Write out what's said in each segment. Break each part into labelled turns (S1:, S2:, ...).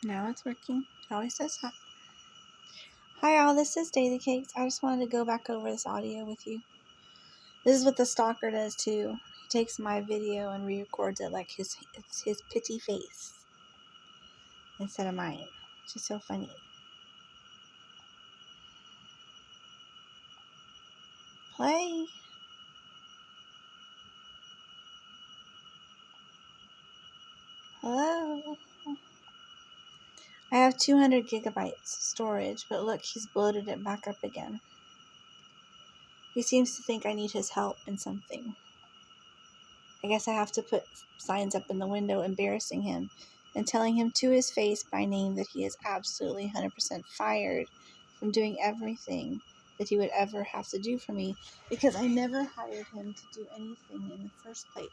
S1: Now it's working. It always does that. Hi all, this is Daisycakes. I just wanted to go back over this audio with you. This is what the stalker does too. He takes my video and re-records it like it's his pity face instead of mine. Which is so funny. Play. Hello. I have 200 gigabytes storage, but look, he's bloated it back up again. He seems to think I need his help in something. I guess I have to put signs up in the window embarrassing him and telling him to his face by name that he is absolutely 100% fired from doing everything that he would ever have to do for me because I never hired him to do anything in the first place.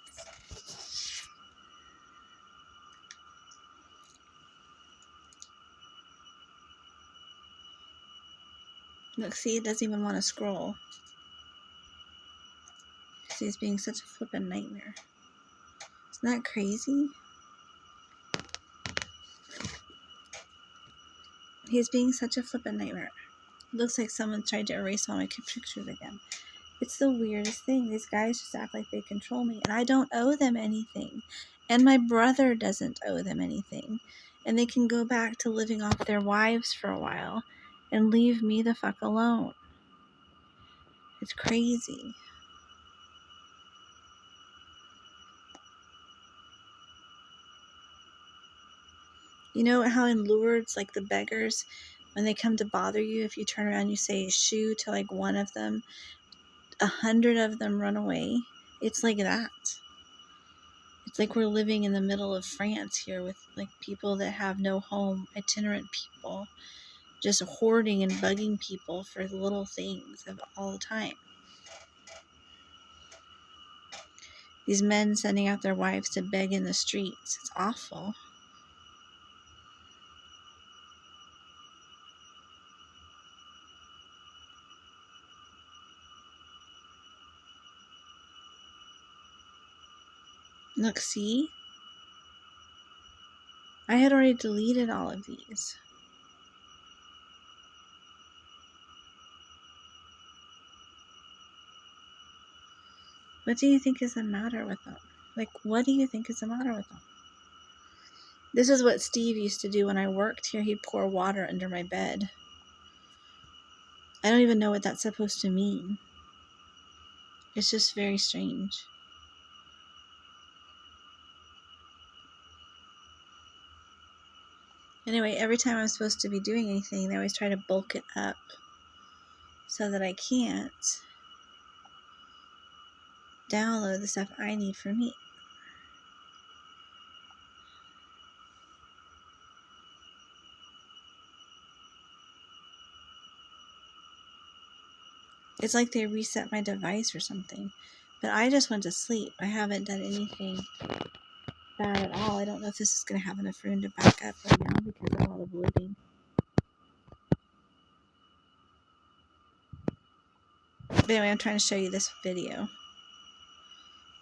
S1: Look, see, it doesn't even want to scroll. See, he's being such a flippin' nightmare. Isn't that crazy? He's being such a flippin' nightmare. It looks like someone tried to erase all my pictures again. It's the weirdest thing. These guys just act like they control me, and I don't owe them anything. And my brother doesn't owe them anything. And they can go back to living off their wives for a while and leave me the fuck alone. It's crazy. You know how in Lourdes, like the beggars, when they come to bother you, if you turn around and you say shoo to like one of them, 100 of them run away? It's like that. It's like we're living in the middle of France here with like people that have no home, itinerant people, just hoarding and bugging people for little things all the time. These men sending out their wives to beg in the streets. It's awful. Look, see? I had already deleted all of these. What do you think is the matter with them? Like, what do you think is the matter with them? This is what Steve used to do when I worked here. He'd pour water under my bed. I don't even know what that's supposed to mean. It's just very strange. Anyway, every time I'm supposed to be doing anything, they always try to bulk it up so that I can't download the stuff I need for me. It's like they reset my device or something. But I just went to sleep. I haven't done anything bad at all. I don't know if this is going to have enough room to back up right now because of all the bloating. But anyway, I'm trying to show you this video.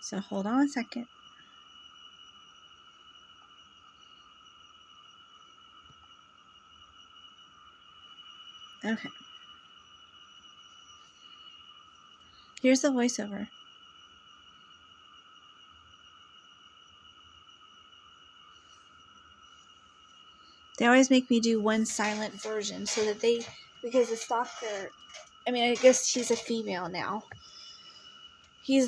S1: So hold on a second. Okay. Here's the voiceover. They always make me do one silent version so that because the stalker, I mean, I guess she's a female now. He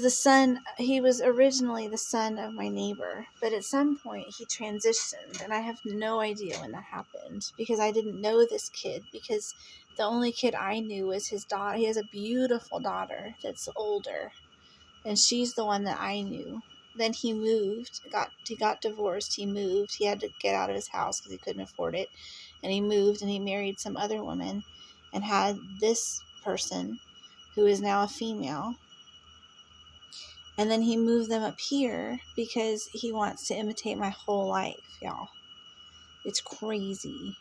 S1: was originally the son of my neighbor, but at some point he transitioned, and I have no idea when that happened because I didn't know this kid because the only kid I knew was his daughter. He has a beautiful daughter that's older, and she's the one that I knew. Then he moved, he got divorced, he moved, he had to get out of his house because he couldn't afford it, and he moved and he married some other woman and had this person who is now a female. And then he moved them up here because he wants to imitate my whole life, y'all. It's crazy.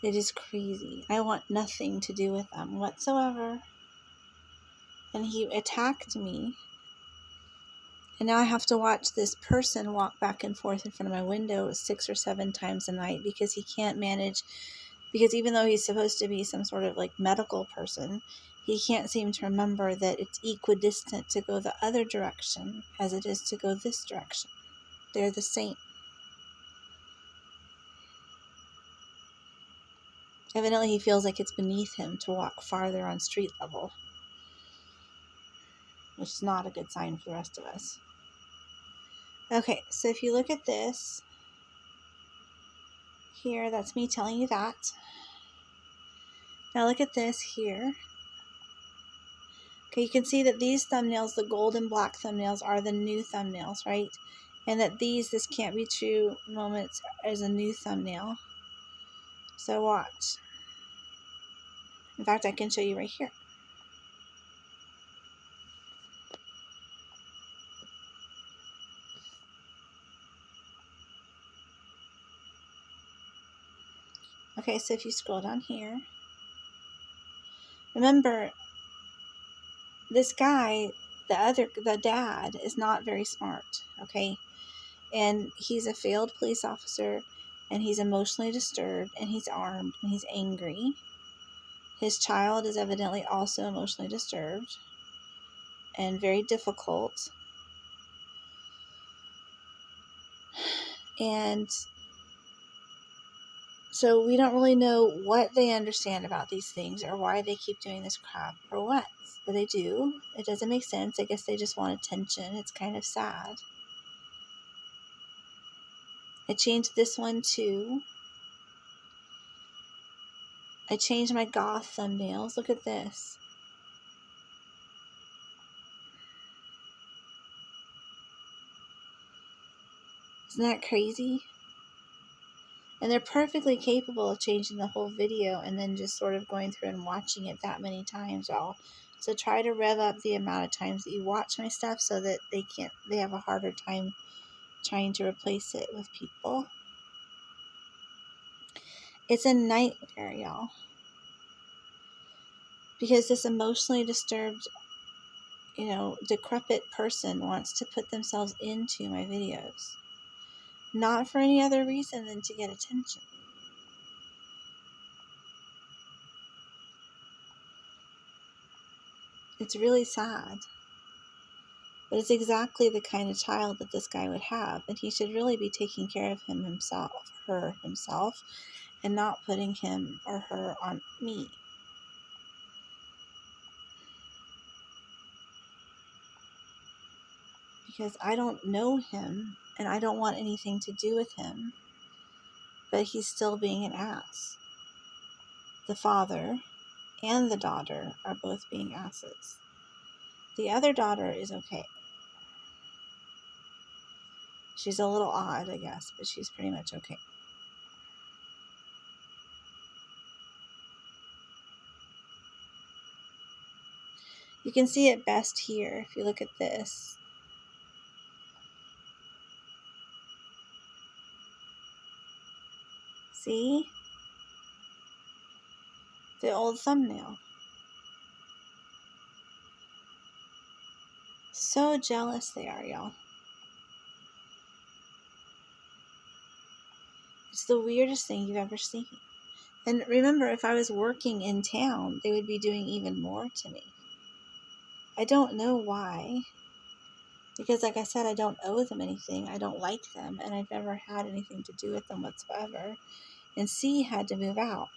S1: It is crazy. I want nothing to do with them whatsoever. And he attacked me And now I have to watch this person walk back and forth in front of my window 6 or 7 times a night because he can't manage, because even though he's supposed to be some sort of like medical person, he can't seem to remember that it's equidistant to go the other direction as it is to go this direction. They're the same. Evidently, he feels like it's beneath him to walk farther on street level, which is not a good sign for the rest of us. Okay, so if you look at this here, that's me telling you that. Now look at this here. Okay, you can see that these thumbnails, the gold and black thumbnails, are the new thumbnails, right? And that this can't be true moments as a new thumbnail. So watch. In fact, I can show you right here. Okay, so if you scroll down here, remember, this guy, the dad, is not very smart, okay? And he's a failed police officer, and he's emotionally disturbed, and he's armed, and he's angry. His child is evidently also emotionally disturbed and very difficult. And so we don't really know what they understand about these things or why they keep doing this crap or what. But they do. It doesn't make sense. I guess they just want attention. It's kind of sad. I changed this one too. I changed my goth thumbnails. Look at this. Isn't that crazy? And they're perfectly capable of changing the whole video and then just sort of going through and watching it that many times, y'all. So try to rev up the amount of times that you watch my stuff so that they have a harder time trying to replace it with people. It's a nightmare, y'all. Because this emotionally disturbed, decrepit person wants to put themselves into my videos. Not for any other reason than to get attention. It's really sad. But it's exactly the kind of child that this guy would have. And he should really be taking care of her himself, and not putting him or her on me. Because I don't know him, and I don't want anything to do with him. But he's still being an ass. The father and the daughter are both being asses. The other daughter is okay. She's a little odd, I guess, but she's pretty much okay. You can see it best here if you look at this. See? The old thumbnail. So jealous they are, y'all. It's the weirdest thing you've ever seen. And remember, if I was working in town, they would be doing even more to me. I don't know why. Because like I said, I don't owe them anything. I don't like them. And I've never had anything to do with them whatsoever. And C had to move out.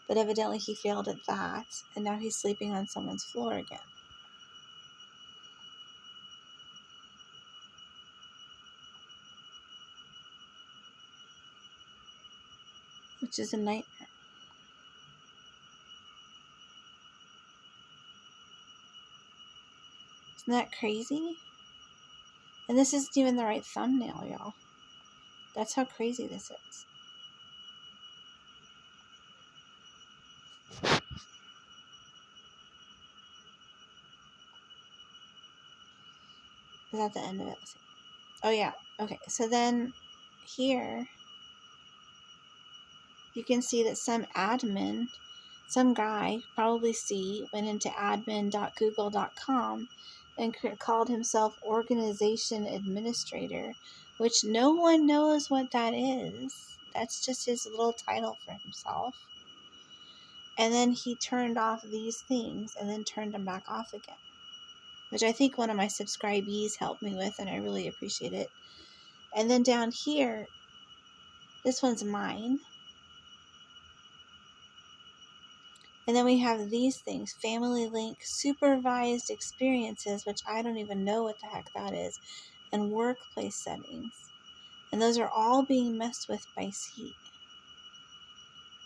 S1: But evidently he failed at that. And now he's sleeping on someone's floor again. Which is a nightmare. Isn't that crazy? And this isn't even the right thumbnail, y'all. That's how crazy this is. Is that the end of it? Let's see. Oh, yeah. Okay, so then here you can see that some guy, probably C, went into admin.google.com and called himself Organization Administrator, which no one knows what that is. That's just his little title for himself. And then he turned off these things and then turned them back off again, which I think one of my subscribees helped me with, and I really appreciate it. And then down here, this one's mine. And then we have these things, Family Link, Supervised Experiences, which I don't even know what the heck that is, and Workplace Settings. And those are all being messed with by Seat.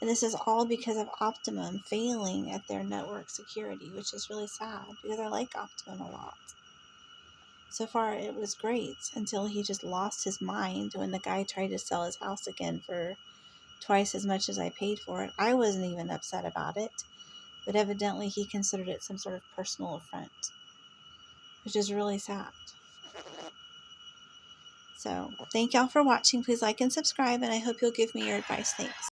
S1: And this is all because of Optimum failing at their network security, which is really sad because I like Optimum a lot. So far, it was great until he just lost his mind when the guy tried to sell his house again for twice as much as I paid for it. I wasn't even upset about it, but evidently he considered it some sort of personal affront, which is really sad. So, thank y'all for watching. Please like and subscribe, and I hope you'll give me your advice. Thanks.